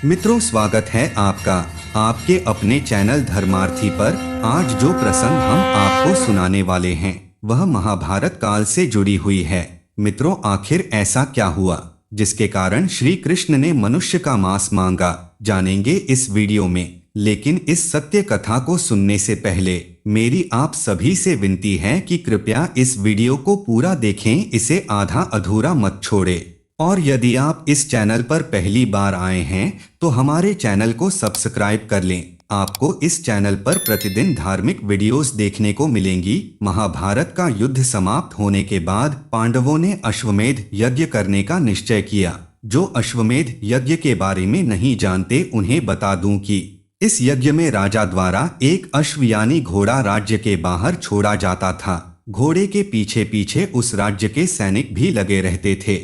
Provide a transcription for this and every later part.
मित्रों, स्वागत है आपका आपके अपने चैनल धर्मार्थी पर। आज जो प्रसंग हम आपको सुनाने वाले हैं वह महाभारत काल से जुड़ी हुई है। मित्रों, आखिर ऐसा क्या हुआ जिसके कारण श्री कृष्ण ने मनुष्य का मांस मांगा, जानेंगे इस वीडियो में। लेकिन इस सत्य कथा को सुनने से पहले मेरी आप सभी से विनती है कि कृपया इस वीडियो को पूरा देखें, इसे आधा अधूरा मत छोड़ें। और यदि आप इस चैनल पर पहली बार आए हैं तो हमारे चैनल को सब्सक्राइब कर लें। आपको इस चैनल पर प्रतिदिन धार्मिक वीडियोस देखने को मिलेंगी। महाभारत का युद्ध समाप्त होने के बाद पांडवों ने अश्वमेध यज्ञ करने का निश्चय किया। जो अश्वमेध यज्ञ के बारे में नहीं जानते उन्हें बता दूं कि इस यज्ञ में राजा द्वारा एक अश्व यानी घोड़ा राज्य के बाहर छोड़ा जाता था। घोड़े के पीछे पीछे उस राज्य के सैनिक भी लगे रहते थे।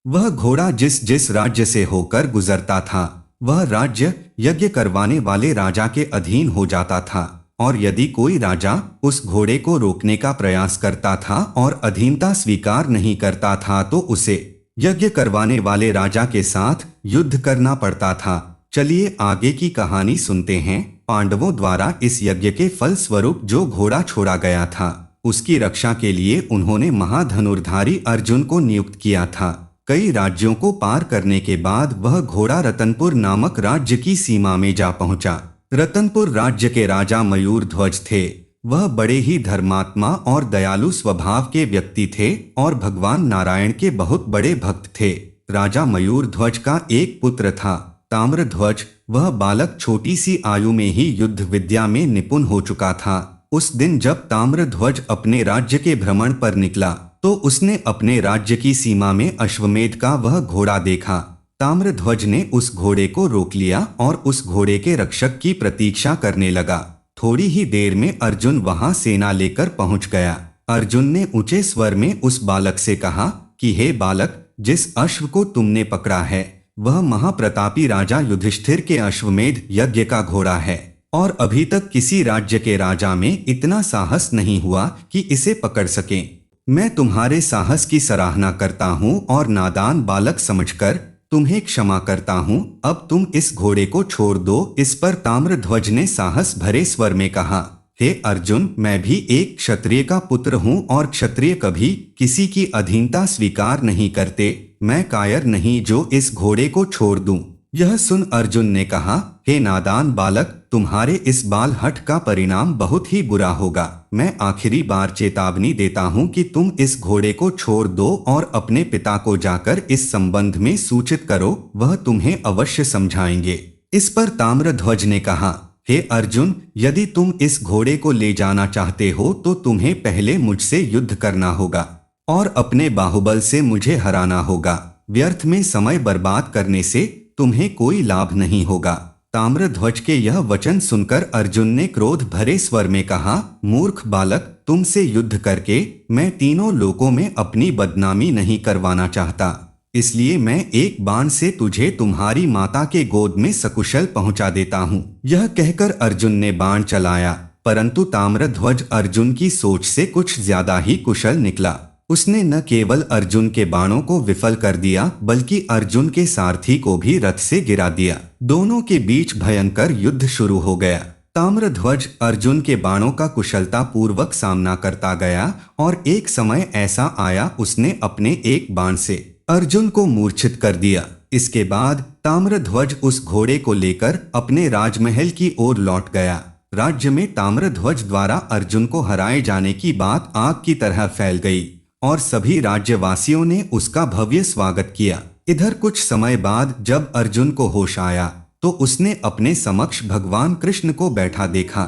वह घोड़ा जिस जिस राज्य से होकर गुजरता था वह राज्य यज्ञ करवाने वाले राजा के अधीन हो जाता था। और यदि कोई राजा उस घोड़े को रोकने का प्रयास करता था और अधीनता स्वीकार नहीं करता था तो उसे यज्ञ करवाने वाले राजा के साथ युद्ध करना पड़ता था। चलिए आगे की कहानी सुनते हैं। पांडवों द्वारा इस यज्ञ के फल स्वरूप जो घोड़ा छोड़ा गया था उसकी रक्षा के लिए उन्होंने महाधनुर्धारी अर्जुन को नियुक्त किया था। कई राज्यों को पार करने के बाद वह घोड़ा रतनपुर नामक राज्य की सीमा में जा पहुंचा। रतनपुर राज्य के राजा मयूरध्वज थे। वह बड़े ही धर्मात्मा और दयालु स्वभाव के व्यक्ति थे और भगवान नारायण के बहुत बड़े भक्त थे। राजा मयूरध्वज का एक पुत्र था, ताम्रध्वज। वह बालक छोटी सी आयु में ही युद्ध विद्या में निपुण हो चुका था। उस दिन जब ताम्रध्वज अपने राज्य के भ्रमण पर निकला तो उसने अपने राज्य की सीमा में अश्वमेध का वह घोड़ा देखा। ताम्रध्वज ने उस घोड़े को रोक लिया और उस घोड़े के रक्षक की प्रतीक्षा करने लगा। थोड़ी ही देर में अर्जुन वहां सेना लेकर पहुंच गया। अर्जुन ने ऊंचे स्वर में उस बालक से कहा कि हे बालक, जिस अश्व को तुमने पकड़ा है वह महाप्रतापी राजा युधिष्ठिर के अश्वमेध यज्ञ का घोड़ा है और अभी तक किसी राज्य के राजा में इतना साहस नहीं हुआ कि इसे पकड़ सकें। मैं तुम्हारे साहस की सराहना करता हूँ और नादान बालक समझकर तुम्हें क्षमा करता हूँ। अब तुम इस घोड़े को छोड़ दो। इस पर ताम्रध्वज ने साहस भरे स्वर में कहा, हे अर्जुन, मैं भी एक क्षत्रिय का पुत्र हूँ और क्षत्रिय कभी किसी की अधीनता स्वीकार नहीं करते। मैं कायर नहीं जो इस घोड़े को छोड़ दूं। यह सुन अर्जुन ने कहा, हे नादान बालक, तुम्हारे इस बाल हठ का परिणाम बहुत ही बुरा होगा। मैं आखिरी बार चेतावनी देता हूँ कि तुम इस घोड़े को छोड़ दो और अपने पिता को जाकर इस संबंध में सूचित करो, वह तुम्हें अवश्य समझाएंगे। इस पर ताम्रध्वज ने कहा, हे अर्जुन, यदि तुम इस घोड़े को ले जाना चाहते हो तो तुम्हें पहले मुझसे युद्ध करना होगा और अपने बाहुबल से मुझे हराना होगा। व्यर्थ में समय बर्बाद करने से तुम्हें कोई लाभ नहीं होगा। ताम्रध्वज के यह वचन सुनकर अर्जुन ने क्रोध भरे स्वर में कहा, मूर्ख बालक, तुमसे युद्ध करके मैं तीनों लोकों में अपनी बदनामी नहीं करवाना चाहता। इसलिए मैं एक बाण से तुझे तुम्हारी माता के गोद में सकुशल पहुंचा देता हूँ। यह कहकर अर्जुन ने बाण चलाया, परंतु ताम्रध्वज अर्जुन की सोच से कुछ ज्यादा ही कुशल निकला। उसने न केवल अर्जुन के बाणों को विफल कर दिया बल्कि अर्जुन के सारथी को भी रथ से गिरा दिया। दोनों के बीच भयंकर युद्ध शुरू हो गया। ताम्रध्वज अर्जुन के बाणों का कुशलता पूर्वक सामना करता गया और एक समय ऐसा आया उसने अपने एक बाण से अर्जुन को मूर्छित कर दिया। इसके बाद ताम्रध्वज उस घोड़े को लेकर अपने राजमहल की ओर लौट गया। राज्य में ताम्रध्वज द्वारा अर्जुन को हराए जाने की बात आग की तरह फैल गई और सभी राज्यवासियों ने उसका भव्य स्वागत किया। इधर कुछ समय बाद जब अर्जुन को होश आया तो उसने अपने समक्ष भगवान कृष्ण को बैठा देखा।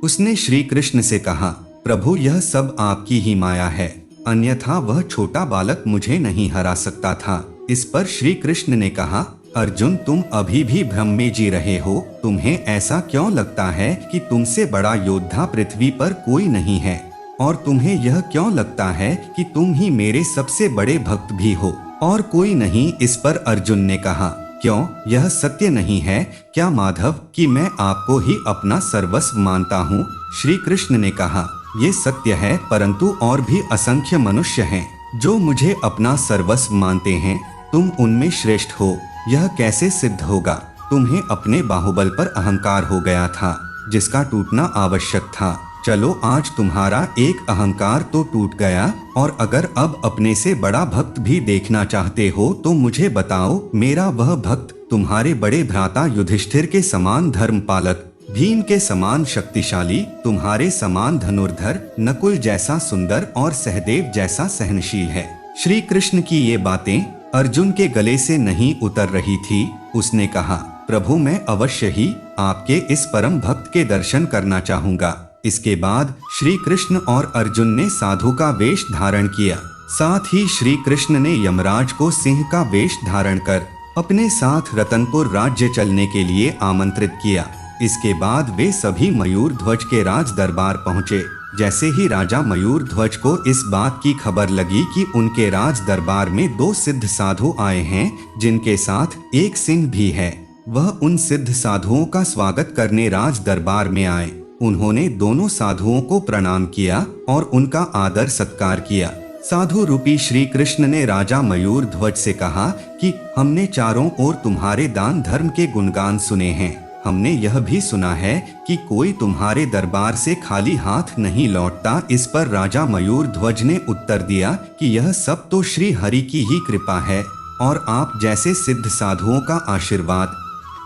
उसने श्री कृष्ण से कहा, प्रभु, यह सब आपकी ही माया है, अन्यथा वह छोटा बालक मुझे नहीं हरा सकता था। इस पर श्री कृष्ण ने कहा, अर्जुन, तुम अभी भी भ्रम में जी रहे हो। तुम्हें ऐसा क्यों लगता है कि तुमसे बड़ा योद्धा पृथ्वी पर कोई नहीं है और तुम्हें यह क्यों लगता है कि तुम ही मेरे सबसे बड़े भक्त भी हो और कोई नहीं। इस पर अर्जुन ने कहा, क्यों, यह सत्य नहीं है क्या माधव कि मैं आपको ही अपना सर्वस्व मानता हूँ? श्री कृष्ण ने कहा, ये सत्य है, परंतु और भी असंख्य मनुष्य हैं जो मुझे अपना सर्वस्व मानते हैं। तुम उनमें श्रेष्ठ हो, यह कैसे सिद्ध होगा? तुम्हें अपने बाहुबल पर अहंकार हो गया था, जिसका टूटना आवश्यक था। चलो आज तुम्हारा एक अहंकार तो टूट गया, और अगर अब अपने से बड़ा भक्त भी देखना चाहते हो तो मुझे बताओ। मेरा वह भक्त तुम्हारे बड़े भ्राता युधिष्ठिर के समान धर्म पालक, भीम के समान शक्तिशाली, तुम्हारे समान धनुर्धर, नकुल जैसा सुंदर और सहदेव जैसा सहनशील है। श्री कृष्ण की ये बातें अर्जुन के गले से नहीं उतर रही थी। उसने कहा, प्रभु मैं अवश्य ही आपके इस परम भक्त के दर्शन करना चाहूंगा। इसके बाद श्री कृष्ण और अर्जुन ने साधु का वेश धारण किया। साथ ही श्री कृष्ण ने यमराज को सिंह का वेश धारण कर अपने साथ रतनपुर राज्य चलने के लिए आमंत्रित किया। इसके बाद वे सभी मयूर ध्वज के राज दरबार पहुँचे। जैसे ही राजा मयूर ध्वज को इस बात की खबर लगी कि उनके राज दरबार में 2 सिद्ध साधु आए हैं जिनके साथ एक सिंह भी है, वह उन सिद्ध साधुओं का स्वागत करने राज दरबार में आए। उन्होंने दोनों साधुओं को प्रणाम किया और उनका आदर सत्कार किया। साधु रूपी श्री कृष्ण ने राजा मयूर ध्वज से कहा कि हमने चारों ओर तुम्हारे दान धर्म के गुणगान सुने हैं। हमने यह भी सुना है कि कोई तुम्हारे दरबार से खाली हाथ नहीं लौटता। इस पर राजा मयूर ध्वज ने उत्तर दिया कि यह सब तो श्री हरि की ही कृपा है और आप जैसे सिद्ध साधुओं का आशीर्वाद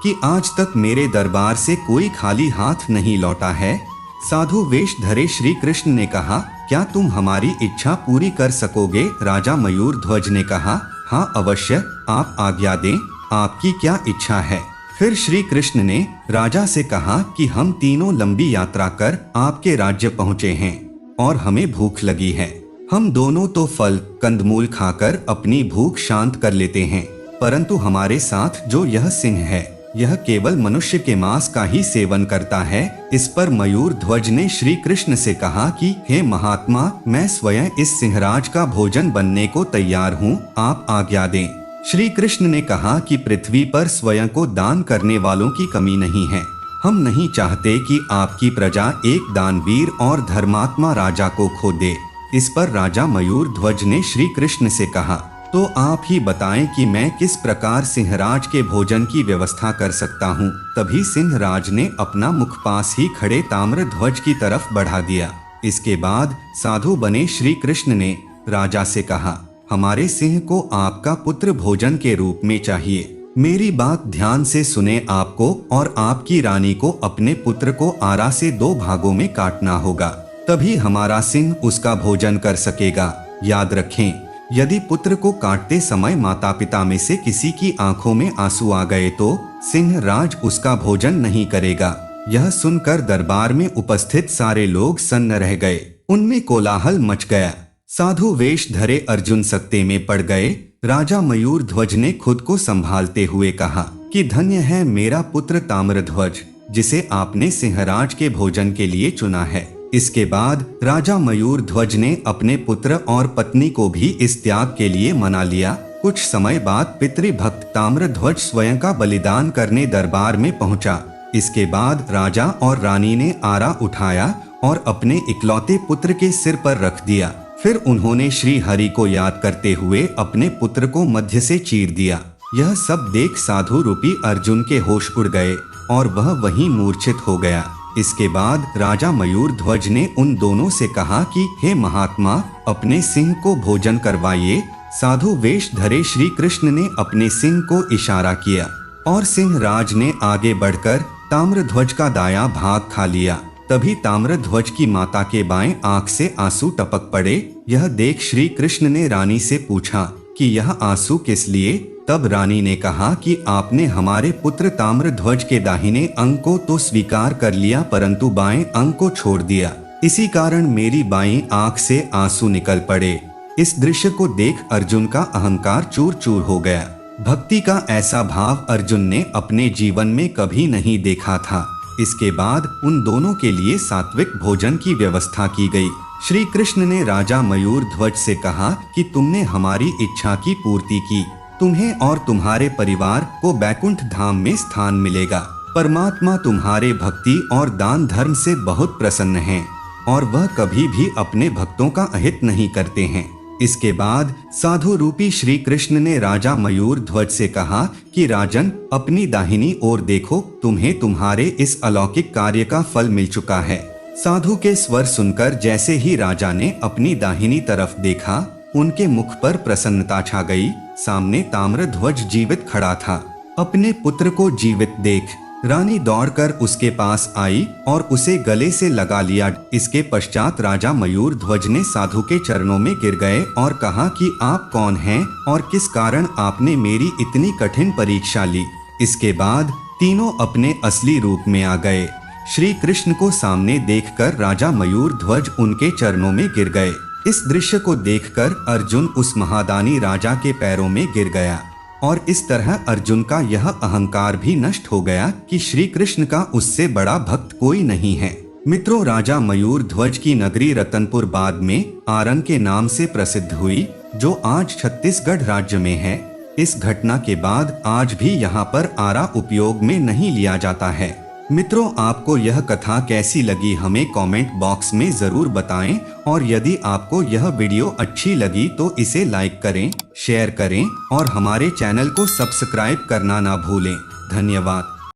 कि आज तक मेरे दरबार से कोई खाली हाथ नहीं लौटा है। साधु वेश धरे श्री कृष्ण ने कहा, क्या तुम हमारी इच्छा पूरी कर सकोगे? राजा मयूर ध्वज ने कहा, हाँ अवश्य, आप आज्ञा दें, आपकी क्या इच्छा है? फिर श्री कृष्ण ने राजा से कहा कि हम तीनों लंबी यात्रा कर आपके राज्य पहुँचे हैं और हमें भूख लगी है। हम दोनों तो फल कंदमूल खाकर अपनी भूख शांत कर लेते हैं, परंतु हमारे साथ जो यह सिंह है यह केवल मनुष्य के मांस का ही सेवन करता है। इस पर मयूर ध्वज ने श्री कृष्ण से कहा कि हे महात्मा, मैं स्वयं इस सिंहराज का भोजन बनने को तैयार हूँ, आप आज्ञा दें। श्री कृष्ण ने कहा कि पृथ्वी पर स्वयं को दान करने वालों की कमी नहीं है। हम नहीं चाहते कि आपकी प्रजा एक दानवीर और धर्मात्मा राजा को खो दे। इस पर राजा मयूर ध्वज ने श्री कृष्ण से कहा, तो आप ही बताएं कि मैं किस प्रकार सिंहराज के भोजन की व्यवस्था कर सकता हूँ। तभी सिंहराज ने अपना मुख पास ही खड़े ताम्र ध्वज की तरफ बढ़ा दिया। इसके बाद साधु बने श्री कृष्ण ने राजा से कहा, हमारे सिंह को आपका पुत्र भोजन के रूप में चाहिए। मेरी बात ध्यान से सुने, आपको और आपकी रानी को अपने पुत्र को आरा से 2 भागों में काटना होगा, तभी हमारा सिंह उसका भोजन कर सकेगा। याद रखें, यदि पुत्र को काटते समय माता पिता में से किसी की आंखों में आंसू आ गए तो सिंह राज उसका भोजन नहीं करेगा। यह सुनकर दरबार में उपस्थित सारे लोग सन्न रह गए। उनमें कोलाहल मच गया। साधु वेश धरे अर्जुन सकते में पड़ गए। राजा मयूर ध्वज ने खुद को संभालते हुए कहा कि धन्य है मेरा पुत्र ताम्रध्वज, जिसे आपने सिंहराज के भोजन के लिए चुना है। इसके बाद राजा मयूर ध्वज ने अपने पुत्र और पत्नी को भी इस त्याग के लिए मना लिया। कुछ समय बाद पितृभक्त ताम्रध्वज स्वयं का बलिदान करने दरबार में पहुंचा। इसके बाद राजा और रानी ने आरा उठाया और अपने इकलौते पुत्र के सिर पर रख दिया। फिर उन्होंने श्री हरि को याद करते हुए अपने पुत्र को मध्य से चीर दिया। यह सब देख साधु रूपी अर्जुन के होश उड़ गए और वह वहीं मूर्छित हो गया। इसके बाद राजा मयूर ध्वज ने उन दोनों से कहा कि हे महात्मा, अपने सिंह को भोजन करवाइए। साधु वेश धरे श्री कृष्ण ने अपने सिंह को इशारा किया और सिंह राज ने आगे बढ़कर ताम्रध्वज का दायां भाग खा लिया। तभी ताम्रध्वज की माता के बाएं आंख से आंसू टपक पड़े। यह देख श्री कृष्ण ने रानी से पूछा कि यह आंसू किस लिए? तब रानी ने कहा कि आपने हमारे पुत्र ताम्रध्वज के दाहिने अंग को तो स्वीकार कर लिया, परंतु बाएं अंग को छोड़ दिया। इसी कारण मेरी बाईं आंख से आंसू निकल पड़े। इस दृश्य को देख अर्जुन का अहंकार चूर चूर हो गया। भक्ति का ऐसा भाव अर्जुन ने अपने जीवन में कभी नहीं देखा था। इसके बाद उन दोनों के लिए सात्विक भोजन की व्यवस्था की गई। श्री कृष्ण ने राजा मयूर ध्वज से कहा कि तुमने हमारी इच्छा की पूर्ति की। तुम्हें और तुम्हारे परिवार को बैकुंठ धाम में स्थान मिलेगा। परमात्मा तुम्हारे भक्ति और दान धर्म से बहुत प्रसन्न हैं और वह कभी भी अपने भक्तों का अहित नहीं करते हैं। इसके बाद साधु रूपी श्री कृष्ण ने राजा मयूर ध्वज से कहा कि राजन, अपनी दाहिनी ओर देखो, तुम्हें तुम्हारे इस अलौकिक कार्य का फल मिल चुका है। साधु के स्वर सुनकर जैसे ही राजा ने अपनी दाहिनी तरफ देखा, उनके मुख पर प्रसन्नता छा गई। सामने ताम्रध्वज जीवित खड़ा था। अपने पुत्र को जीवित देख रानी दौड़कर उसके पास आई और उसे गले से लगा लिया। इसके पश्चात राजा मयूर ध्वज ने साधु के चरणों में गिर गए और कहा कि आप कौन हैं और किस कारण आपने मेरी इतनी कठिन परीक्षा ली। इसके बाद तीनों अपने असली रूप में आ गए। श्री कृष्ण को सामने देखकर राजा मयूर ध्वज उनके चरणों में गिर गए। इस दृश्य को देखकर अर्जुन उस महादानी राजा के पैरों में गिर गया और इस तरह अर्जुन का यह अहंकार भी नष्ट हो गया कि श्री कृष्ण का उससे बड़ा भक्त कोई नहीं है। मित्रों, राजा मयूर ध्वज की नगरी रतनपुर बाद में आरंग के नाम से प्रसिद्ध हुई, जो आज छत्तीसगढ़ राज्य में है। इस घटना के बाद आज भी यहाँ पर आरा उपयोग में नहीं लिया जाता है। मित्रों, आपको यह कथा कैसी लगी हमें कमेंट बॉक्स में जरूर बताएं और यदि आपको यह वीडियो अच्छी लगी तो इसे लाइक करें, शेयर करें और हमारे चैनल को सब्सक्राइब करना ना भूलें। धन्यवाद।